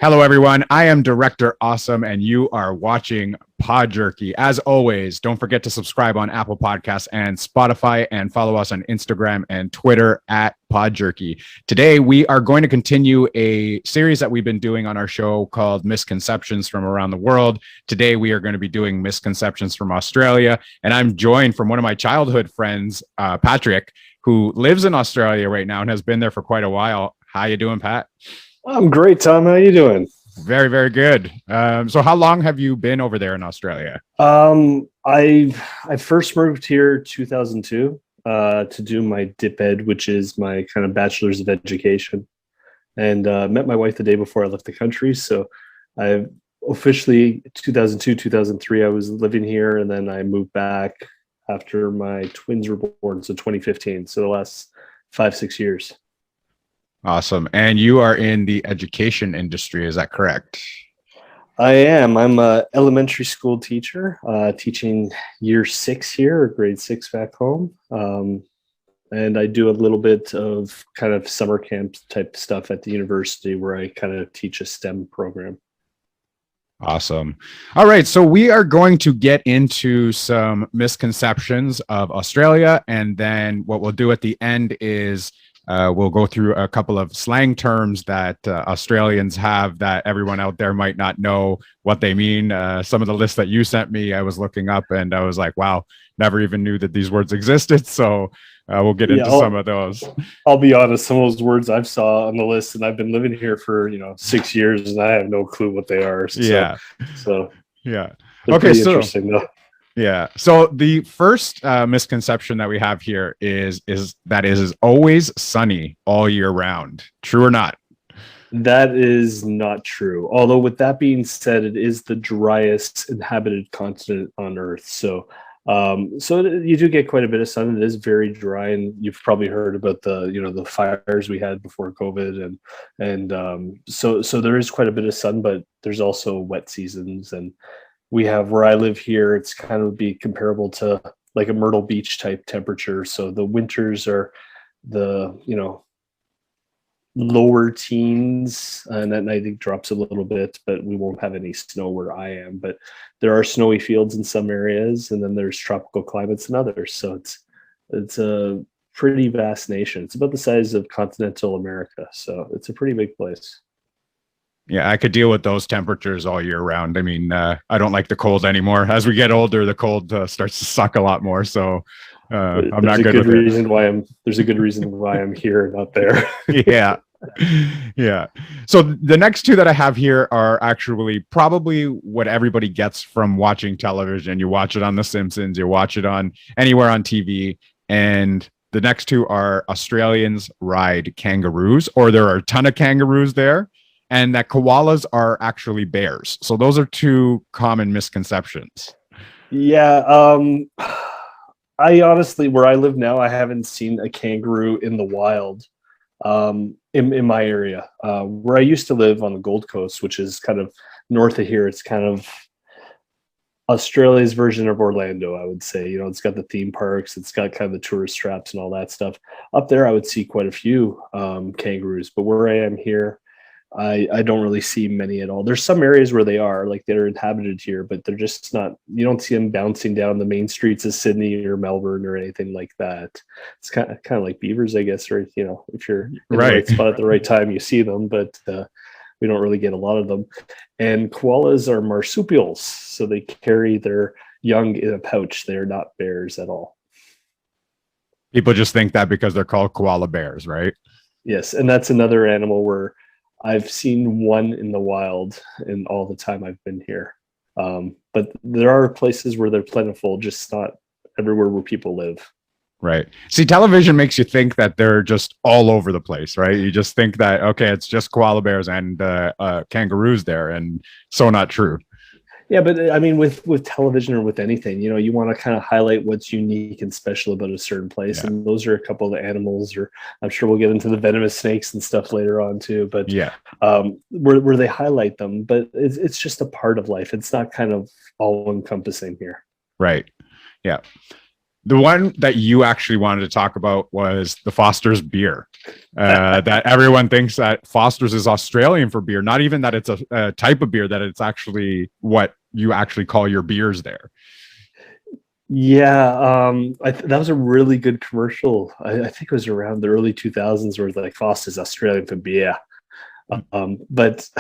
Hello, everyone. I am Direktor Awesome, and you are watching PodJerky. As always, don't forget to subscribe on Apple Podcasts and Spotify, and follow us on Instagram and Twitter at PodJerky. Today, we are going to continue a series that we've been doing on our show called Misconceptions from Around the World. Today, we are going to be doing Misconceptions from Australia, and I'm joined from one of my childhood friends, Patrick, who lives in Australia right now and has been there for quite a while. How you doing, Pat? I'm great, Tom. How you doing? Very, very good. So how long have you been over there in Australia? I first moved here 2002 to do my dip ed, which is my kind of bachelor's of education, and met my wife the day before I left the country. So I officially 2002, 2003, I was living here, and then I moved back after my twins were born, so 2015. So the last 5-6 years. Awesome. And you are in the education industry, is that correct? I am. I'm a elementary school teacher, teaching year 6 here, or grade 6 back home. And I do a little bit of kind of summer camp type stuff at the university where I kind of teach a STEM program. Awesome. All right. So we are going to get into some misconceptions of Australia. And then what we'll do at the end is we'll go through a couple of slang terms that Australians have that everyone out there might not know what they mean. Some of the lists that you sent me, I was looking up and I was like, wow, never even knew that these words existed. So we'll get into some of those. I'll be honest, some of those words I've saw on the list, and I've been living here for 6 years, and I have no clue what they are. Yeah. Okay. So interesting though. Yeah. So the first misconception that we have here is that it is always sunny all year round. True or not? That is not true. Although with that being said, it is the driest inhabited continent on Earth. So you do get quite a bit of sun. It is very dry, and you've probably heard about the fires we had before COVID, and so there is quite a bit of sun, but there's also wet seasons. And we have, where I live here, it's kind of be comparable to like a Myrtle Beach type temperature. So the winters are the lower teens, and at night it drops a little bit, but we won't have any snow where I am. But there are snowy fields in some areas, and then there's tropical climates in others. So it's a pretty vast nation. It's about the size of continental America, so it's a pretty big place. Yeah, I could deal with those temperatures all year round. I mean, I don't like the cold anymore. As we get older, the cold starts to suck a lot more. So I'm not good with it. There's a good reason why I'm here, not there. Yeah. Yeah. So the next two that I have here are actually probably what everybody gets from watching television. You watch it on The Simpsons, you watch it on anywhere on TV. And the next two are Australians ride kangaroos, or there are a ton of kangaroos there, and that koalas are actually bears. So those are two common misconceptions. Yeah. I honestly, where I live now, I haven't seen a kangaroo in the wild in my area. Where I used to live on the Gold Coast, which is kind of north of here, it's kind of Australia's version of Orlando, I would say. It's got the theme parks, it's got kind of the tourist traps and all that stuff. Up there, I would see quite a few kangaroos, but where I am here, I don't really see many at all. There's some areas where they are, like they're inhabited here, but they're just not, you don't see them bouncing down the main streets of Sydney or Melbourne or anything like that. It's kind of like beavers, I guess, or, if you're in the right spot at the right time, you see them, but we don't really get a lot of them. And koalas are marsupials, so they carry their young in a pouch. They're not bears at all. People just think that because they're called koala bears, right? Yes, and that's another animal where I've seen one in the wild in all the time I've been here. But there are places where they're plentiful, just not everywhere where people live. Right. See, television makes you think that they're just all over the place, right? You just think that, okay, it's just koala bears and kangaroos there, and so not true. Yeah, but I mean, with television or with anything, you want to kind of highlight what's unique and special about a certain place. Yeah. And those are a couple of the animals, or I'm sure we'll get into the venomous snakes and stuff later on too. But yeah, where they highlight them, but it's just a part of life. It's not kind of all encompassing here. Right. Yeah. The one that you actually wanted to talk about was the Foster's beer. That everyone thinks that Foster's is Australian for beer, not even that it's a type of beer, that it's actually what you actually call your beers there. Yeah, that was a really good commercial. I think it was around the early 2000s where like Foster's Australian for beer. But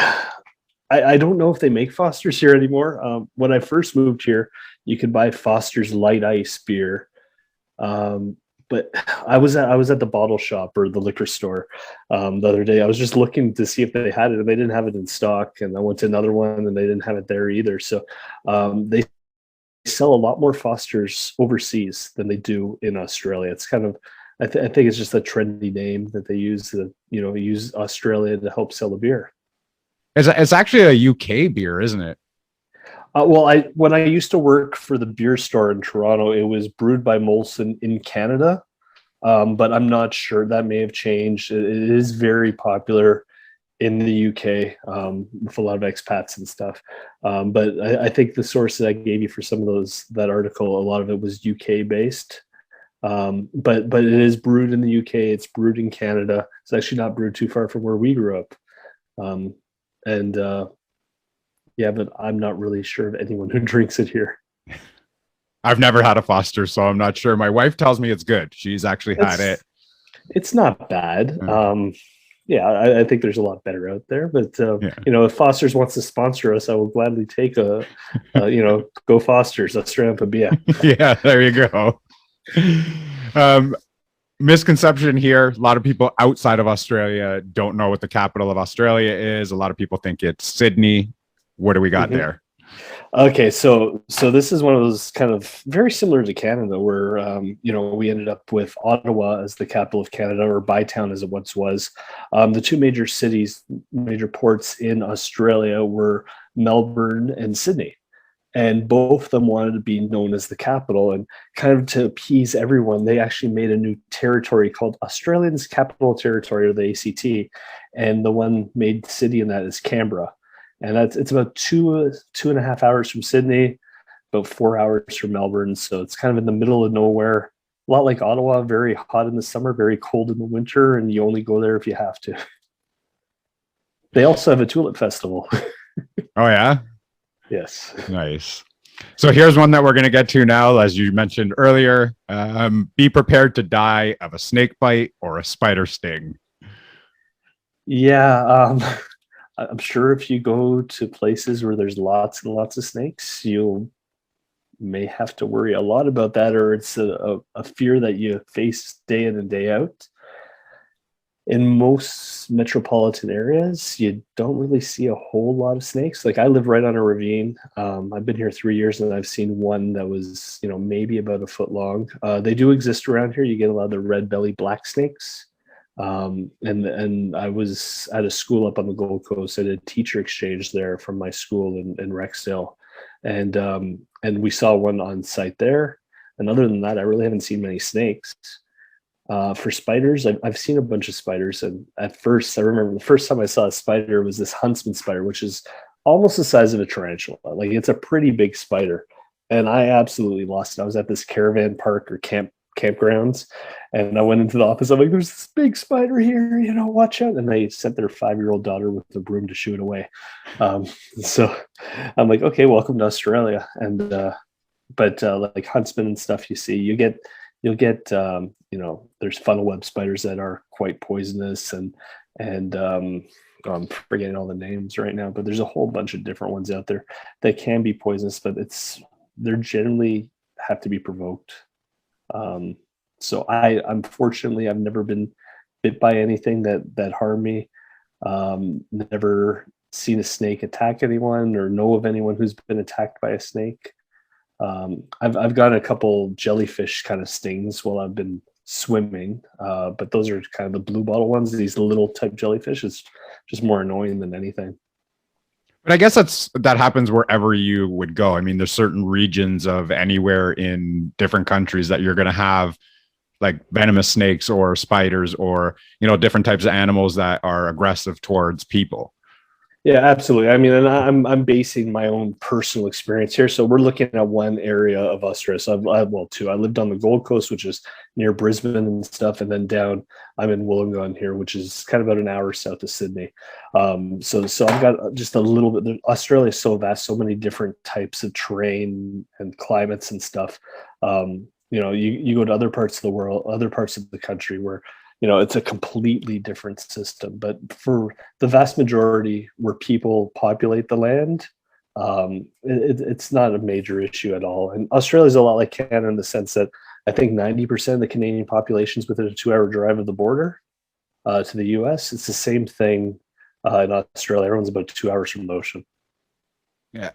I don't know if they make Foster's here anymore. When I first moved here, you could buy Foster's Light Ice beer. But I was at the bottle shop or the liquor store the other day. I was just looking to see if they had it, and they didn't have it in stock. And I went to another one, and they didn't have it there either. So they sell a lot more Foster's overseas than they do in Australia. It's kind of, I think it's just a trendy name that they use to, use Australia to help sell the beer. It's actually a UK beer, isn't it? Well, when I used to work for the beer store in Toronto, it was brewed by Molson in Canada, but I'm not sure. That may have changed. It is very popular in the UK with a lot of expats and stuff. But I think the source that I gave you for some of that article, a lot of it was UK based. But it is brewed in the UK. It's brewed in Canada. It's actually not brewed too far from where we grew up. Yeah, but I'm not really sure of anyone who drinks it here. I've never had a Foster, so I'm not sure. My wife tells me it's good. She's actually had it. It's not bad. Yeah, I think there's a lot better out there. But if Foster's wants to sponsor us, I will gladly take go Foster's Australian for beer. Yeah, there you go. Misconception here. A lot of people outside of Australia don't know what the capital of Australia is. A lot of people think it's Sydney. What do we got there? Okay, so this is one of those kind of very similar to Canada, where we ended up with Ottawa as the capital of Canada, or Bytown as it once was. The two major ports in Australia were Melbourne and Sydney, and both of them wanted to be known as the capital. And kind of to appease everyone, they actually made a new territory called Australia's Capital Territory, or the ACT, and the one made city in that is Canberra. And it's about 2.5 hours from Sydney, about 4 hours from Melbourne. So it's kind of in the middle of nowhere. A lot like Ottawa, very hot in the summer, very cold in the winter, and you only go there if you have to. They also have a tulip festival. Oh, yeah? Yes. Nice. So here's one that we're going to get to now, as you mentioned earlier. Be prepared to die of a snake bite or a spider sting. Yeah. I'm sure if you go to places where there's lots and lots of snakes, you may have to worry a lot about that, or it's a fear that you face day in and day out. In most metropolitan areas, you don't really see a whole lot of snakes. Like, I live right on a ravine. I've been here 3 years, and I've seen one that was, maybe about a foot long. They do exist around here. You get a lot of the red-bellied black snakes. And I was at a school up on the Gold Coast. I did a teacher exchange there from my school in Rexdale, and we saw one on site there. And other than that, I really haven't seen many snakes. For spiders, I've seen a bunch of spiders. And at first, I remember the first time I saw a spider was this huntsman spider, which is almost the size of a tarantula. Like, it's a pretty big spider. And I absolutely lost it. I was at this caravan park or campgrounds, and I went into the office. I'm like, there's this big spider here, watch out. And they sent their 5-year-old daughter with a broom to shoo it away. So I'm like, okay, welcome to Australia. And but like huntsmen and stuff, you'll get there's funnel web spiders that are quite poisonous, and I'm forgetting all the names right now, but there's a whole bunch of different ones out there that can be poisonous, but they're generally have to be provoked. So unfortunately, I've never been bit by anything that harmed me. Never seen a snake attack anyone, or know of anyone who's been attacked by a snake. I've got a couple jellyfish kind of stings while I've been swimming, but those are kind of the blue bottle ones. These little type jellyfish is just more annoying than anything. But I guess that happens wherever you would go. I mean, there's certain regions of anywhere in different countries that you're going to have like venomous snakes or spiders or, different types of animals that are aggressive towards people. Yeah, absolutely. I mean, and I'm basing my own personal experience here. So we're looking at one area of Australia. So well, two. I lived on the Gold Coast, which is near Brisbane and stuff, and then down. I'm in Wollongong here, which is kind of about an hour south of Sydney. So I've got just a little bit. Australia is so vast, so many different types of terrain and climates and stuff. You go to other parts of the world, other parts of the country where it's a completely different system. But for the vast majority where people populate the land, it's not a major issue at all. And Australia is a lot like Canada in the sense that I think 90% of the Canadian population is within a 2-hour drive of the border to the US. It's the same thing in Australia. Everyone's about 2 hours from the ocean. Yeah.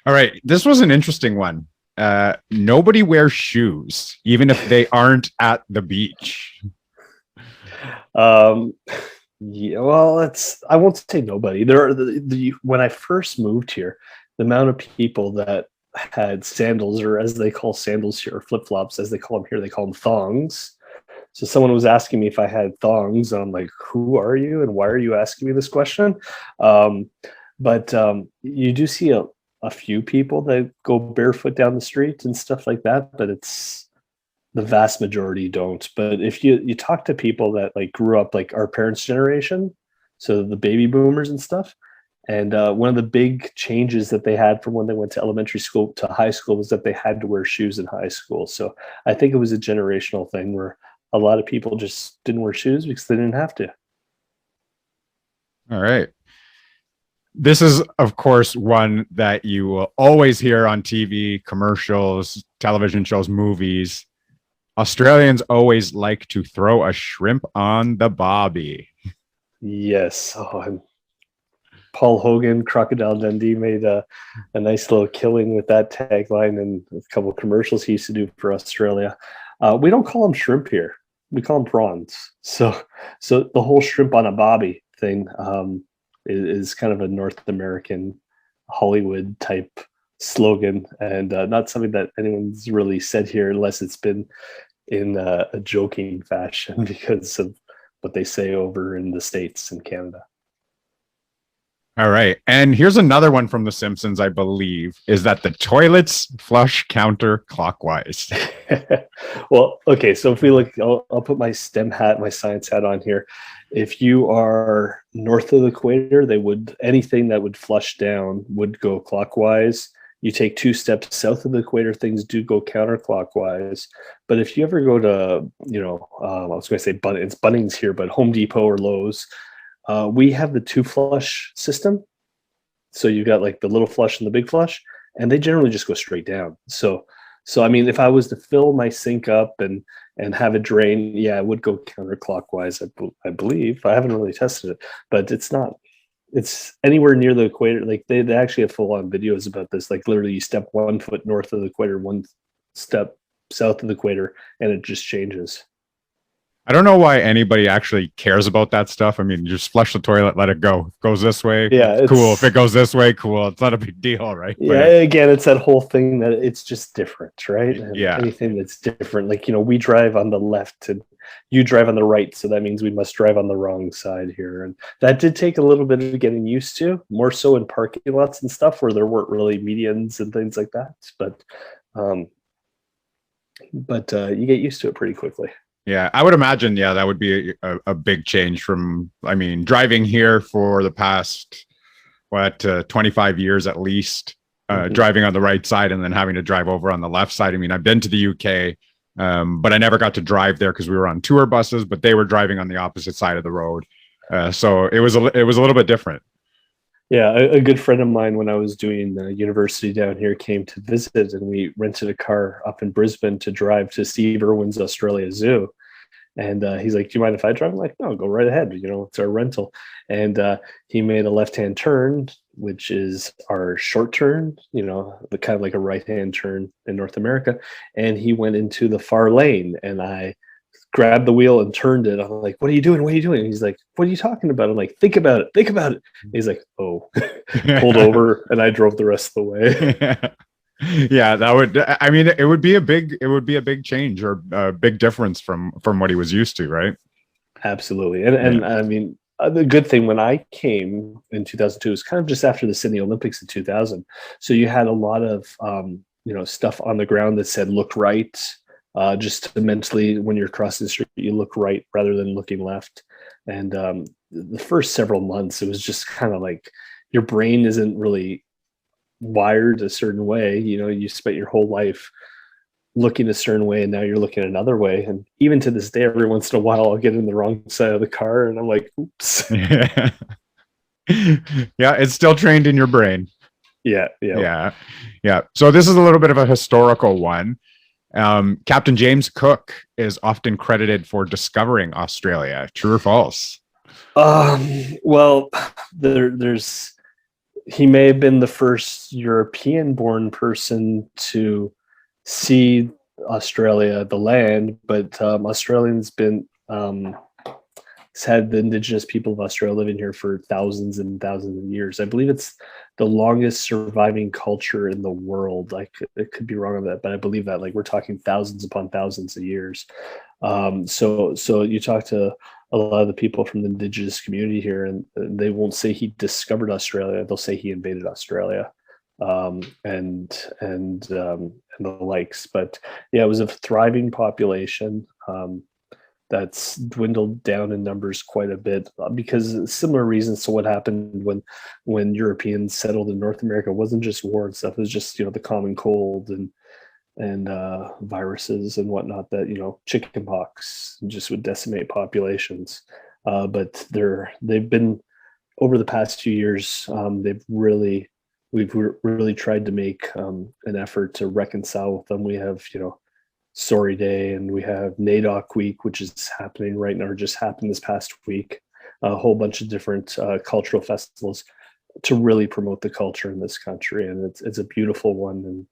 All right. This was an interesting one. Nobody wears shoes, even if they aren't at the beach. Yeah, well, I won't say nobody. There are when I first moved here, the amount of people that had sandals, or as they call sandals here, or flip-flops, as they call them here, they call them thongs. So someone was asking me if I had thongs, and I'm like, who are you, and why are you asking me this question? But you do see a few people that go barefoot down the street and stuff like that, but it's the vast majority don't. But if you talk to people that like grew up like our parents' generation, so the baby boomers and stuff, and one of the big changes that they had from when they went to elementary school to high school was that they had to wear shoes in high school. So I think it was a generational thing where a lot of people just didn't wear shoes because they didn't have to. All right. This is, of course, one that you will always hear on TV, commercials, television shows, movies. Australians always like to throw a shrimp on the bobby. Yes. And Paul Hogan, Crocodile Dundee, made a nice little killing with that tagline and a couple of commercials he used to do for Australia. We don't call them shrimp here. We call them prawns. So the whole shrimp on a bobby thing is kind of a North American Hollywood type slogan, and not something that anyone's really said here unless it's been in a joking fashion because of what they say over in the States and Canada. All right. And here's another one from The Simpsons, I believe, is that the toilets flush counterclockwise. Well, okay. So if we look, I'll put my STEM hat, my science hat on here. If you are north of the equator, anything that would flush down would go clockwise. You take 2 steps south of the equator, things do go counterclockwise. But if you ever go to, I was going to say it's Bunnings here, but Home Depot or Lowe's, we have the 2 flush system. So you've got like the little flush and the big flush, and they generally just go straight down. So I mean, if I was to fill my sink up and have it drain, yeah, it would go counterclockwise, I believe. I haven't really tested it, but it's anywhere near the equator. Like they actually have full-on videos about this. Like literally you step 1 foot north of the equator, 1 step south of the equator, and it just changes. I don't know why anybody actually cares about that stuff. I mean, just flush the toilet, let it go. If it goes this way, yeah, cool. If it goes this way, cool. It's not a big deal, right? Yeah, again, it's that whole thing that it's just different, right? And yeah. Anything that's different, like, we drive on the left and you drive on the right. So that means we must drive on the wrong side here. And that did take a little bit of getting used to, more so in parking lots and stuff where there weren't really medians and things like that. But you get used to it pretty quickly. Yeah, I would imagine, that would be a big change from, driving here for the past, 25 years at least, driving on the right side and then having to drive over on the left side. I mean, I've been to the UK, but I never got to drive there because we were on tour buses, but they were driving on the opposite side of the road. So it was a little bit different. Yeah, a good friend of mine when I was doing the university down here came to visit, and we rented a car up in Brisbane to drive to Steve Irwin's Australia Zoo. And he's like, do you mind if I drive? I'm like, no, go right ahead. It's our rental. And he made a left-hand turn, which is our short turn, the kind of like a right-hand turn in North America. And he went into the far lane, and I grabbed the wheel and turned it. I'm like, what are you doing? What are you doing? And he's like, what are you talking about? I'm like, think about it. Think about it. And he's like, oh, pulled over, and I drove the rest of the way. Yeah, that would, it would be a big change or a big difference from what he was used to, right? Absolutely. And I mean, The good thing when I came in 2002 was kind of just after the Sydney Olympics in 2000. So you had a lot of stuff on the ground that said "look right." Just to mentally, when you're crossing the street, you look right rather than looking left. And the first several months, it was just kind of like your brain isn't really wired a certain way. You spent your whole life looking a certain way, and now you're looking another way. And even to this day, every once in a while, I'll get in the wrong side of the car, and I'm like, "Oops." Yeah. Yeah, it's still trained in your brain. Yeah. So this is a little bit of a historical one. Captain James Cook is often credited for discovering Australia. True or false? Well, there's he may have been the first European-born person to see Australia, the land, but Australians been had the indigenous people of Australia living here for thousands and thousands of years. I believe it's the longest surviving culture in the world. It could be wrong on that, but I believe that, like, we're talking thousands upon thousands of years. So you talk to a lot of the people from the indigenous community here, and they won't say he discovered Australia. They'll say he invaded Australia, and the likes. But yeah, it was a thriving population. That's dwindled down in numbers quite a bit because similar reasons to what happened when Europeans settled in North America. It wasn't just war and stuff. It was just, the common cold and viruses and whatnot that, chicken pox just would decimate populations. But they've been, over the past few years, we've really tried to make an effort to reconcile with them. We have, Sorry Day, and we have NAIDOC Week, which is happening right now, or just happened this past week. A whole bunch of different cultural festivals to really promote the culture in this country, and it's a beautiful one,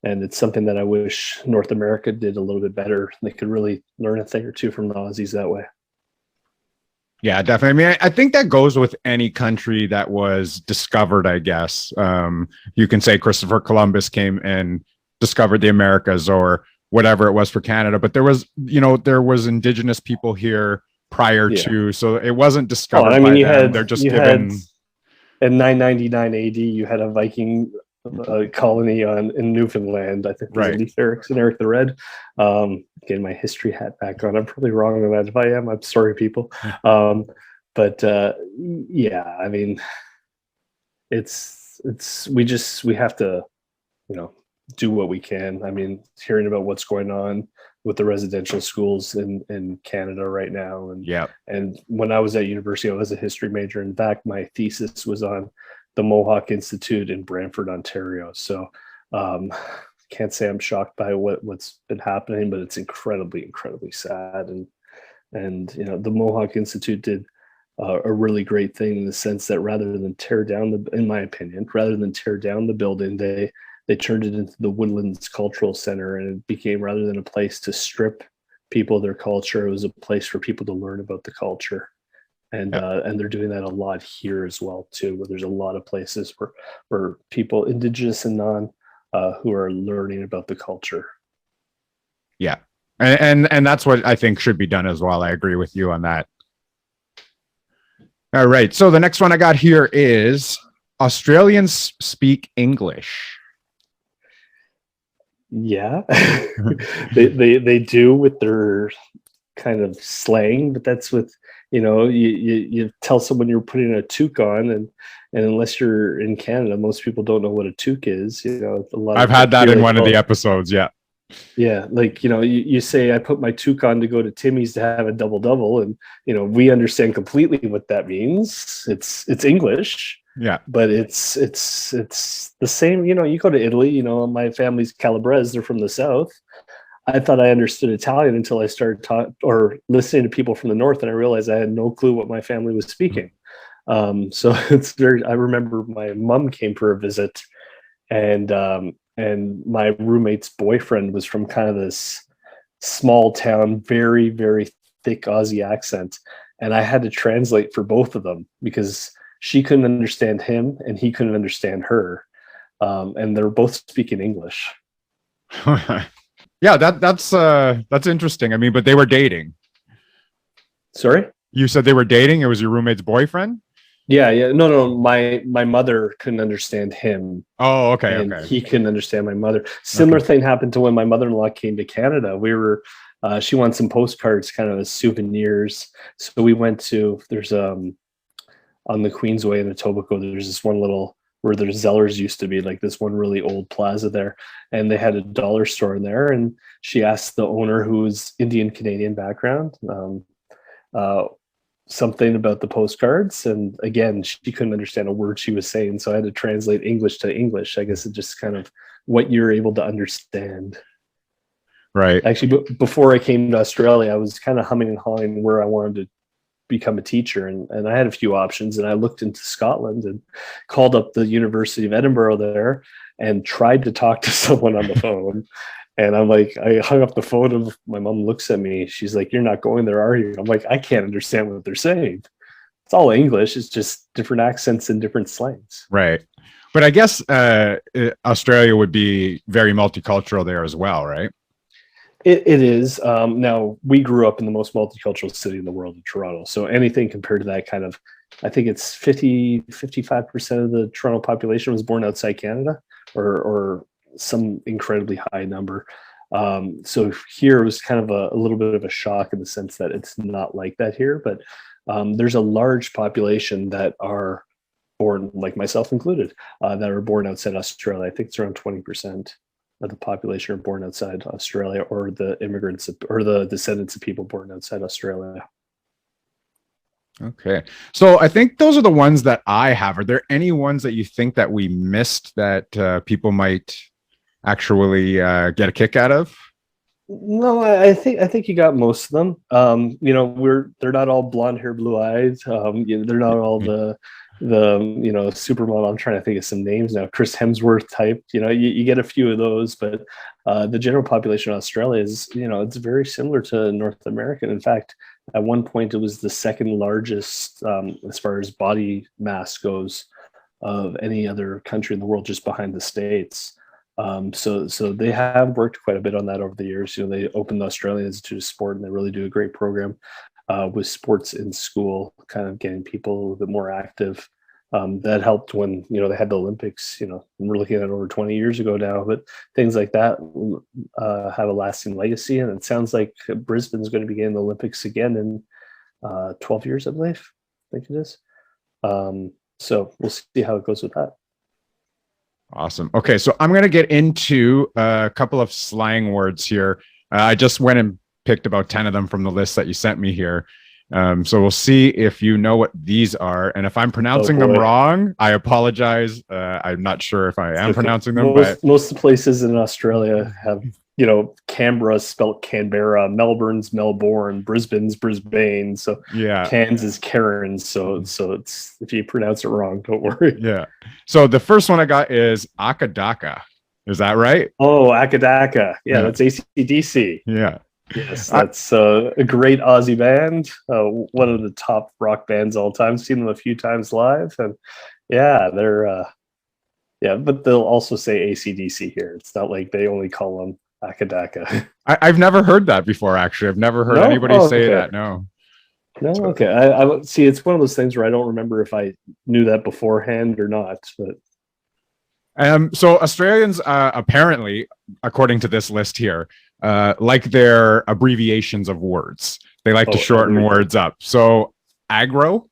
and it's something that I wish North America did a little bit better. They could really learn a thing or two from the Aussies that way. Yeah, definitely. I mean, I think that goes with any country that was discovered, I guess. You can say Christopher Columbus came and discovered the Americas, or whatever it was for Canada, but there was indigenous people here prior to, so it wasn't discovered by them. They're just given. In 999 AD, you had a Viking colony in Newfoundland. I think it was Leif Erikson, Eric the Red. Getting my history hat back on. I'm probably wrong on that. If I am, I'm sorry, people. But yeah, I mean, we have to, do what we can. I mean, hearing about what's going on with the residential schools in Canada right now. And when I was at university, I was a history major. In fact, my thesis was on the Mohawk Institute in Brantford, Ontario. So can't say I'm shocked by what's been happening, but it's incredibly, incredibly sad. And the Mohawk Institute did a really great thing in the sense that rather than tear down in my opinion, rather than tear down the building, they turned it into the Woodlands Cultural Center, and it became, rather than a place to strip people of their culture, it was a place for people to learn about the culture. And they're doing that a lot here as well too, where there's a lot of places where people, indigenous and non, who are learning about the culture. Yeah, and that's what I think should be done as well. I agree with you on that. All right, so the next one I got here is Australians speak English. Yeah, they do with their kind of slang, but that's with, you tell someone you're putting a toque on, and unless you're in Canada, most people don't know what a toque is. I've had that in one of the episodes. Yeah, like, you say, I put my toque on to go to Timmy's to have a double, and we understand completely what that means. It's English. Yeah, but it's the same. You go to Italy. My family's Calabrese. They're from the south. I thought I understood Italian until I started listening to people from the north, and I realized I had no clue what my family was speaking. So it's very. I remember my mom came for a visit, and my roommate's boyfriend was from kind of this small town, very, very thick Aussie accent, and I had to translate for both of them because she couldn't understand him and he couldn't understand her. And they're both speaking English. Yeah, that's interesting. I mean, but they were dating. Sorry? You said they were dating. It was your roommate's boyfriend. Yeah. No. My mother couldn't understand him, Oh, okay, and okay, he couldn't understand my mother. okay. Similar thing happened to when my mother-in-law came to Canada. She wanted some postcards, kind of as souvenirs. So we went to on the Queensway in Etobicoke. There's this one little where there's Zellers used to be, like this one really old plaza there, and they had a dollar store in there. And she asked the owner, who was Indian Canadian background, uh, something about the postcards, and again, she couldn't understand a word she was saying, so I had to translate English to English. I guess it just kind of what you're able to understand. Right. Actually, before I came to Australia, I was kind of humming and hawing where I wanted to become a teacher, and I had a few options, and I looked into Scotland and called up the University of Edinburgh there and tried to talk to someone on the phone. And I'm like, I hung up the phone, and my mom looks at me. She's like, "You're not going there, are you?" I'm like, I can't understand what they're saying. It's all English. It's just different accents and different slangs. Right. But I guess Australia would be very multicultural there as well, right? It is. Now, we grew up in the most multicultural city in the world, in Toronto. So anything compared to that kind of, I think it's 55% of the Toronto population was born outside Canada, or some incredibly high number. So here it was kind of a little bit of a shock in the sense that it's not like that here. But there's a large population that are born, like myself included, that are born outside Australia. I think it's around 20% of the population are born outside Australia, or the immigrants or the descendants of people born outside Australia. Okay. So I think those are the ones that I have. Are there any ones that you think that we missed that people might actually get a kick out of? No, I think you got most of them. They're not all blonde hair, blue eyes. They're not all the supermodel. I'm trying to think of some names now. Chris Hemsworth type. You get a few of those, but the general population of Australia is, it's very similar to North American. In fact, at one point it was the second largest as far as body mass goes of any other country in the world, just behind the States. So they have worked quite a bit on that over the years. They opened the Australian Institute of Sport, and they really do a great program with sports in school, kind of getting people a little bit more active. That helped when they had the Olympics. We're looking at over 20 years ago now, but things like that have a lasting legacy. And it sounds like Brisbane's going to be getting the Olympics again in 12 years, I believe. I think it is. So we'll see how it goes with that. Awesome. Okay, so I'm going to get into a couple of slang words here. I just went and picked about 10 of them from the list that you sent me here. So we'll see if you know what these are. And if I'm pronouncing them wrong, I apologize. I'm not sure if I am pronouncing them. Most of the places in Australia have, Canberra spelled Canberra, Melbourne's Melbourne, Brisbane's Brisbane. So yeah, Cairns is Cairns. So it's, if you pronounce it wrong, don't worry. Yeah. So the first one I got is Akadaka. Is that right? Oh, Akadaka. Yeah, that's AC/DC. Yeah. Yes, that's a great Aussie band. One of the top rock bands all time. Seen them a few times live, and yeah, they're but they'll also say AC/DC here. It's not like they only call them Akadaka. I've never heard that before. Actually, I've never heard anybody say that. No. No, okay. I see. It's one of those things where I don't remember if I knew that beforehand or not. But so Australians apparently, according to this list here, like their abbreviations of words. They like to shorten words up. So aggro.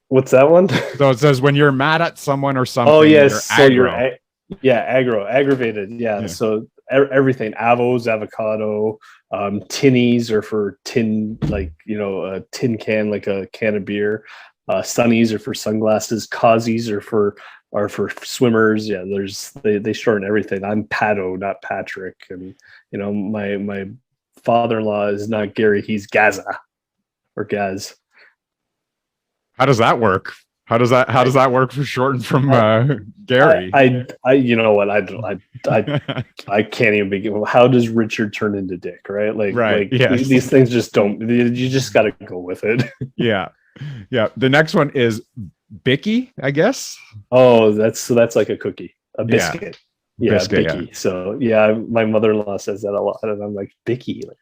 What's that one? So it says when you're mad at someone or something. Oh yes, so aggro. Aggro, aggravated. Yeah. So everything. Avos, avocado. Tinnies are for tin, like a tin can, like a can of beer. Sunnies are for sunglasses. Kazies are for swimmers. Yeah, they shorten everything. I'm Pato, not Patrick. And my father-in-law is not Gary, he's Gaza or Gaz. How does that work? How does that work for shortened from Gary? I you know what, I can't even begin. How does Richard turn into Dick, right? Yes. These things just don't, you just got to go with it. Yeah. The next one is Bicky, I guess. Oh, that's like a cookie, a biscuit. Yeah, Biscuit, Bicky. So yeah, my mother-in-law says that a lot, and I'm like, Bicky. Like,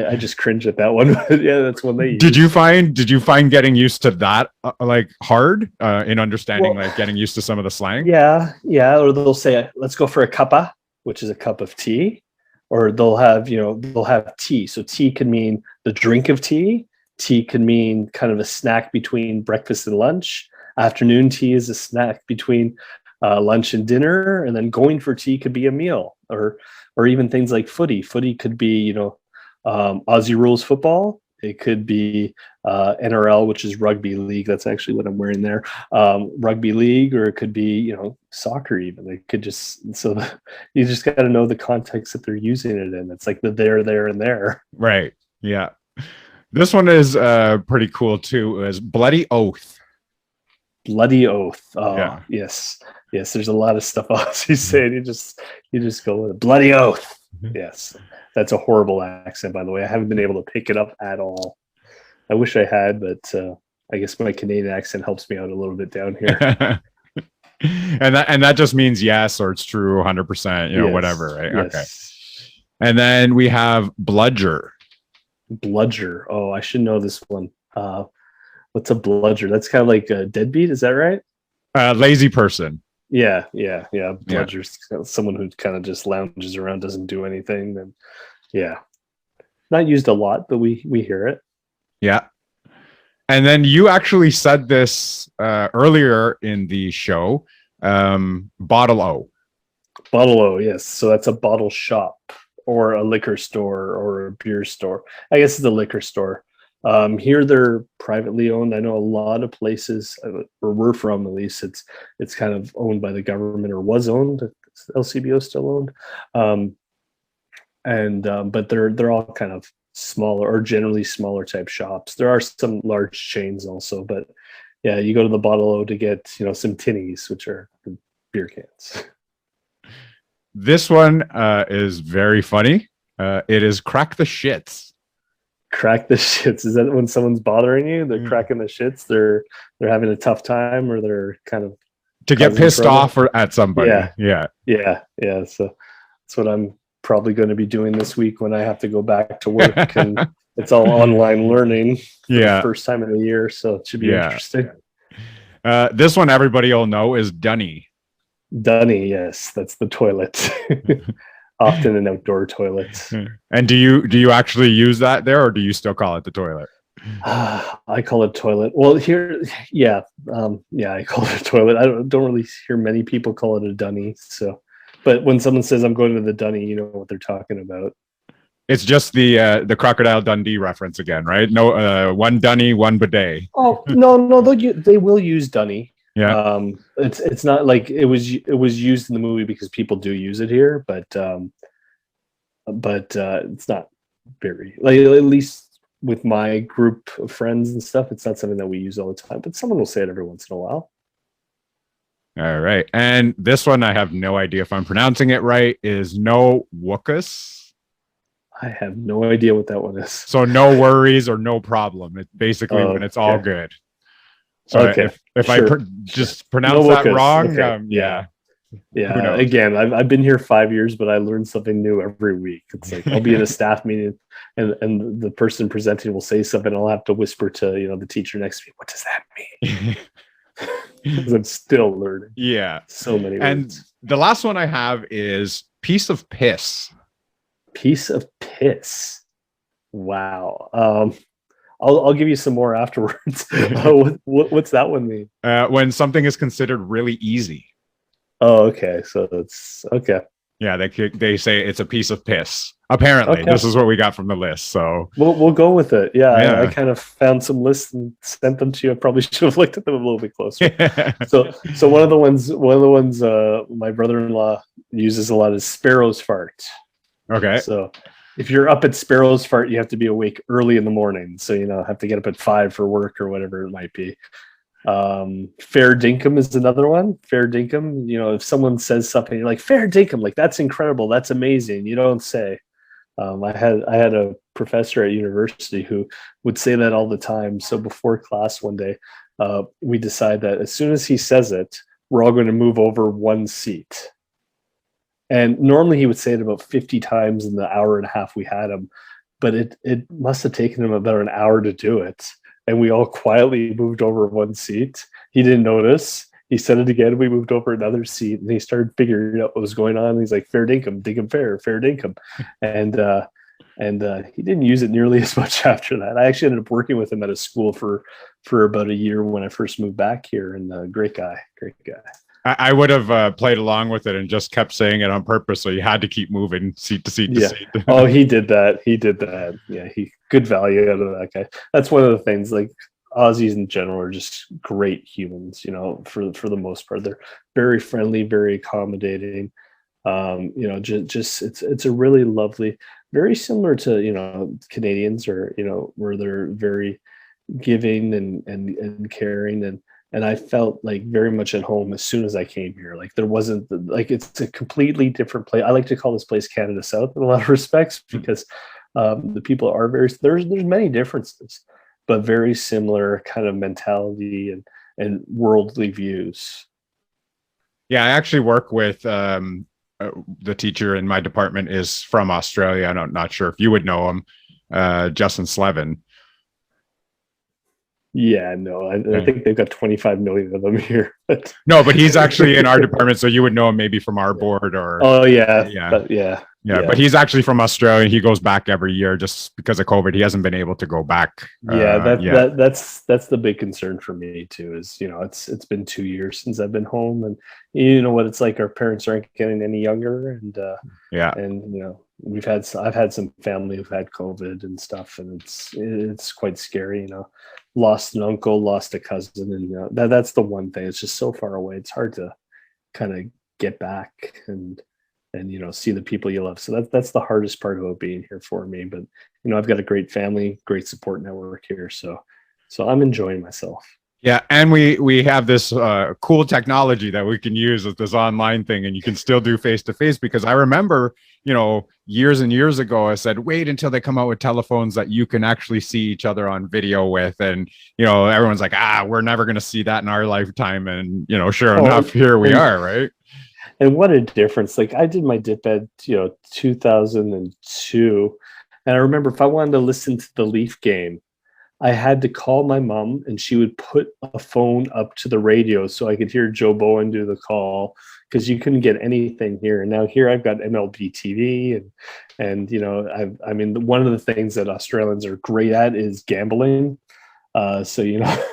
I just cringe at that one. Yeah, that's one they use. Did you find getting used to that like hard in understanding, Well, like getting used to some of the slang? yeah. Or they'll say, "Let's go for a cuppa," which is a cup of tea, or they'll have tea. So tea can mean the drink of tea. Tea can mean kind of a snack between breakfast and lunch. Afternoon tea is a snack between lunch and dinner, and then going for tea could be a meal, or even things like footy. Footy could be Aussie rules football. It could be NRL, which is rugby league. That's actually what I'm wearing there. Rugby league, or it could be soccer. Even it could just you just got to know the context that they're using it in. It's like the there, and there. Right. Yeah. This one is pretty cool too. Is bloody oath. Bloody oath. Oh, Yeah. yes. There's a lot of stuff Aussies saying. You just go with it. Bloody oath. Yes, that's a horrible accent, by the way. I haven't been able to pick it up at all. I wish I had, but I guess my Canadian accent helps me out a little bit down here. and that just means yes, or it's true 100%, Yes, whatever, right? yes. Okay. And then we have bludger. Bludger. Oh, I should know this one. What's a bludger? That's kind of like a deadbeat, is that right? Lazy person. Yeah. Bludger's someone who kind of just lounges around, doesn't do anything. And yeah, not used a lot, but we hear it. Yeah. And then you actually said this earlier in the show. Bottle O. Bottle O, yes. So that's a bottle shop or a liquor store or a beer store. I guess it's a liquor store. Here they're privately owned. I know a lot of places where we're from, at least it's kind of owned by the government, or was owned. LCBO still owned, but they're all kind of smaller, or generally smaller type shops. There are some large chains also, but yeah, you go to the Bottle O to get some tinnies, which are beer cans. This one is very funny. It is crack the shits. Crack the shits. Is that when someone's bothering you? They're cracking the shits. They're having a tough time, or they're kind of to get pissed off or at somebody. Yeah. So that's what I'm probably going to be doing this week when I have to go back to work, and it's all online learning. Yeah. The first time of the year, so it should be interesting. This one everybody will know is dunny. Dunny, yes, that's the toilet. Often an outdoor toilet. And do you actually use that there, or do you still call it the toilet? I call it toilet. Well, here, I call it a toilet. I don't really hear many people call it a dunny. So, but when someone says I'm going to the dunny, you know what they're talking about. It's just the Crocodile Dundee reference again, right? No, one dunny, one bidet. Oh no, they will use dunny. Yeah. It's not like it was used in the movie because people do use it here, but it's not very, like, at least with my group of friends and stuff, it's not something that we use all the time, but someone will say it every once in a while. All right. And this one, I have no idea if I'm pronouncing it right, is no wookus. I have no idea what that one is. So no worries or no problem. It's basically when it's all good. So if sure. I just pronounce that wrong, yeah. Again, I've been here 5 years, but I learn something new every week. It's like I'll be in a staff meeting, and the person presenting will say something. I'll have to whisper to the teacher next to me, "What does that mean?" Because I'm still learning. Yeah, so many words. And the last one I have is piece of piss. Piece of piss. Wow. I'll give you some more afterwards. What's that one mean? When something is considered really easy. Oh, okay. So it's okay. Yeah, they say it's a piece of piss. Apparently, This is what we got from the list. So we'll go with it. Yeah. I kind of found some lists and sent them to you. I probably should have looked at them a little bit closer. So one of the ones my brother-in-law uses a lot is sparrow's fart. Okay. So if you're up at sparrow's fart, you have to be awake early in the morning. So, have to get up at 5 for work or whatever it might be. Fair dinkum is another one. Fair dinkum. If someone says something, you're like, fair dinkum, like that's incredible. That's amazing. You don't say. I had a professor at university who would say that all the time. So before class one day, we decide that as soon as he says it, we're all going to move over one seat. And normally he would say it about 50 times in the hour and a half we had him, but it must have taken him about an hour to do it. And we all quietly moved over one seat. He didn't notice. He said it again. We moved over another seat, and he started figuring out what was going on. He's like, fair dinkum, dinkum fair dinkum. And he didn't use it nearly as much after that. I actually ended up working with him at a school for about a year when I first moved back here, and great guy. I would have played along with it and just kept saying it on purpose, so you had to keep moving seat to seat to seat. Oh, he did that. Yeah, he good value out of that guy. That's one of the things. Like Aussies in general are just great humans. You know, for the most part, they're very friendly, very accommodating. You know, just it's a really lovely, very similar to, you know, Canadians, or, you know, where they're very giving and caring, and I felt like very much at home as soon as I came here. Like there wasn't like, it's a completely different place. I like to call this place Canada South in a lot of respects, because the people are there's many differences, but very similar kind of mentality and worldly views. Yeah, I actually work with the teacher in my department is from Australia. I'm not sure if you would know him, Justin Slevin. Yeah, no, I think they've got 25 million of them here. No, but he's actually in our department, so you would know him maybe from our board or. Oh yeah. But he's actually from Australia. He goes back every year just because of COVID. He hasn't been able to go back. That's the big concern for me too. Is, you know, it's been 2 years since I've been home, and you know what it's like. Our parents aren't getting any younger, and and you know, I've had some family who've had COVID and stuff, and it's quite scary. You know, lost an uncle, lost a cousin, and you know, that's the one thing. It's just so far away. It's hard to kind of get back and you know, see the people you love. So that's the hardest part about being here for me. But you know, I've got a great family, great support network here, so I'm enjoying myself. Yeah, and we have this cool technology that we can use with this online thing, and you can still do face to face. Because I remember, you know, years and years ago, I said, wait until they come out with telephones that you can actually see each other on video with, and you know, everyone's like, we're never going to see that in our lifetime, and you know, sure enough, here we are, right? And what a difference. Like I did my dip ed, you know, 2002. And I remember if I wanted to listen to the Leaf game, I had to call my mom, and she would put a phone up to the radio so I could hear Joe Bowen do the call, because you couldn't get anything here. And now here I've got MLB TV, and you know, I mean, one of the things that Australians are great at is gambling. So, you know,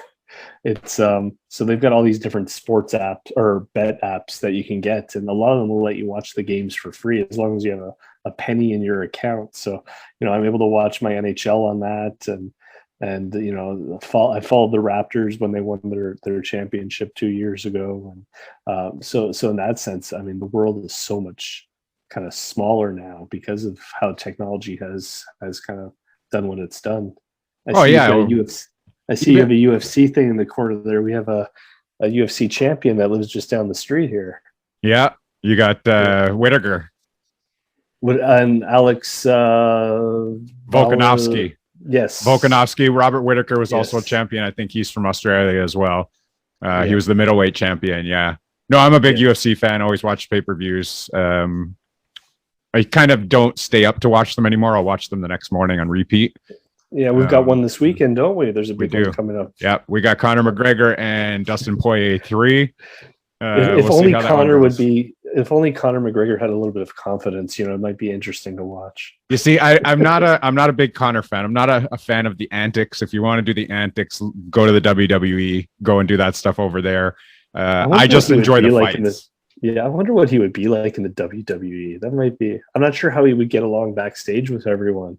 it's so they've got all these different sports apps or bet apps that you can get, and a lot of them will let you watch the games for free as long as you have a penny in your account. So, you know, I'm able to watch my NHL on that, and you know, I followed the Raptors when they won their championship 2 years ago, and so in that sense, I mean, the world is so much kind of smaller now because of how technology has kind of done what it's done. I see you have a UFC thing in the corner there. We have a UFC champion that lives just down the street here. Yeah, you got Whitaker. And Alex Volkanovski. Yes. Volkanovski. Robert Whitaker was also a champion. I think he's from Australia as well. He was the middleweight champion. Yeah. No, I'm a big UFC fan. Always watch pay-per-views. I kind of don't stay up to watch them anymore. I'll watch them the next morning on repeat. Yeah, we've got one this weekend, don't we? There's a big one coming up. Yeah, we got Conor McGregor and Dustin Poirier 3. If only Conor McGregor had a little bit of confidence, you know, it might be interesting to watch. You see, I'm not a big Conor fan. I'm not a fan of the antics. If you want to do the antics, go to the WWE, go and do that stuff over there. I just enjoy the fights. I wonder what he would be like in the WWE. That might be. I'm not sure how he would get along backstage with everyone.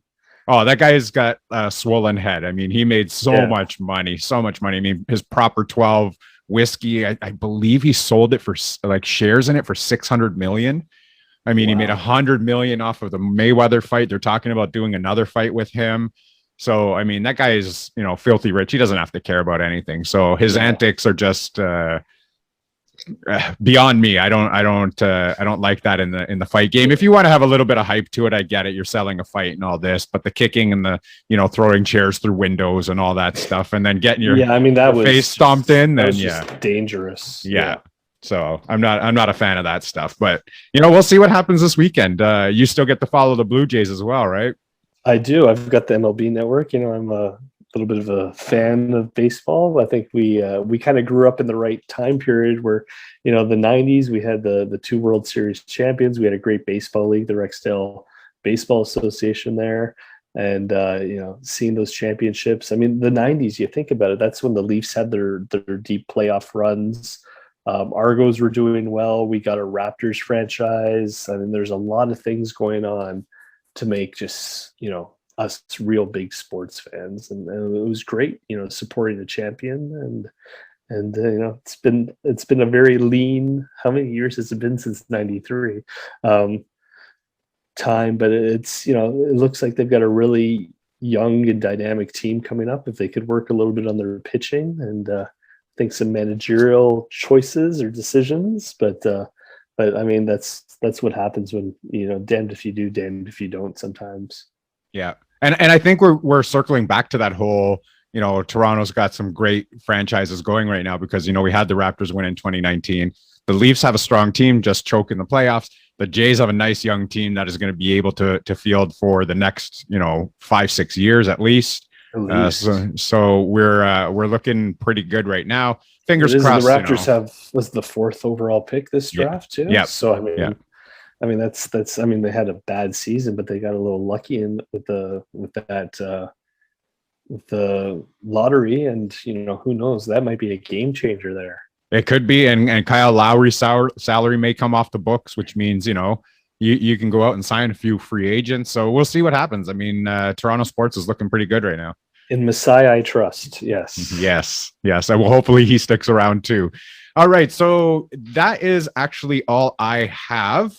Oh, that guy's got a swollen head. I mean, he made so much money. I mean, his Proper 12 whiskey, I believe he sold it for like shares in it for 600 million. I mean, he made 100 million off of the Mayweather fight. They're talking about doing another fight with him. So, I mean, that guy is, you know, filthy rich. He doesn't have to care about anything. So his antics are just beyond me. I don't like that in the fight game. If you want to have a little bit of hype to it, I get it. You're selling a fight and all this, but the kicking and the, you know, throwing chairs through windows and all that stuff, and then getting your face stomped in, then dangerous. Yeah. So I'm not a fan of that stuff. But we'll see what happens this weekend. You still get to follow the Blue Jays as well, right? I do. I've got the MLB Network. I'm a little bit of a fan of baseball. I think we kind of grew up in the right time period where, the 90s, we had the two World Series champions. We had a great baseball league, the Rexdale Baseball Association there. And, seeing those championships. I mean, the 90s, you think about it, that's when the Leafs had their deep playoff runs. Argos were doing well. We got a Raptors franchise. I mean, there's a lot of things going on to make just, us real big sports fans. And it was great, supporting the champion. And it's been a very lean, how many years has it been since 93? Time, but it's, it looks like they've got a really young and dynamic team coming up. If they could work a little bit on their pitching and I think some managerial choices or decisions, but I mean, that's what happens when, damned if you do, damned if you don't sometimes. Yeah. And I think we're circling back to that whole, Toronto's got some great franchises going right now because, we had the Raptors win in 2019. The Leafs have a strong team, just choke in the playoffs. The Jays have a nice young team that is going to be able to field for the next, 5-6 years at least. So we're looking pretty good right now. Fingers crossed. The Raptors was the 4th overall pick this draft too. Yeah. So I mean that's I mean they had a bad season, but they got a little lucky with the lottery, and who knows, that might be a game changer there. It could be, and Kyle Lowry's salary may come off the books, which means you can go out and sign a few free agents. So we'll see what happens. I mean, Toronto sports is looking pretty good right now. In Masai, I trust. Yes. Yes. And well, hopefully he sticks around too. All right, so that is actually all I have.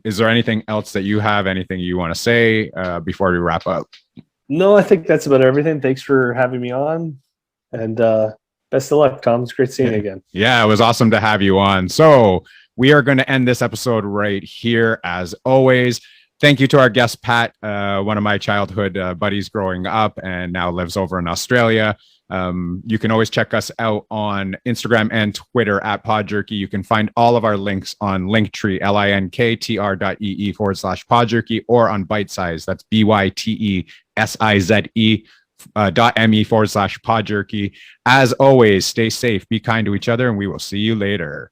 Is there anything else that you have? Anything you want to say before we wrap up? No, I think that's about everything. Thanks for having me on, and best of luck, Tom. It's great seeing you again. Yeah, it was awesome to have you on. So we are going to end this episode right here, as always. Thank you to our guest, Pat, one of my childhood buddies growing up and now lives over in Australia. You can always check us out on Instagram and Twitter at PodJerky. You can find all of our links on Linktree, linktr.ee/PodJerky, or on Bitesize. That's BYTESIZE. .me/PodJerky. As always, stay safe, be kind to each other, and we will see you later.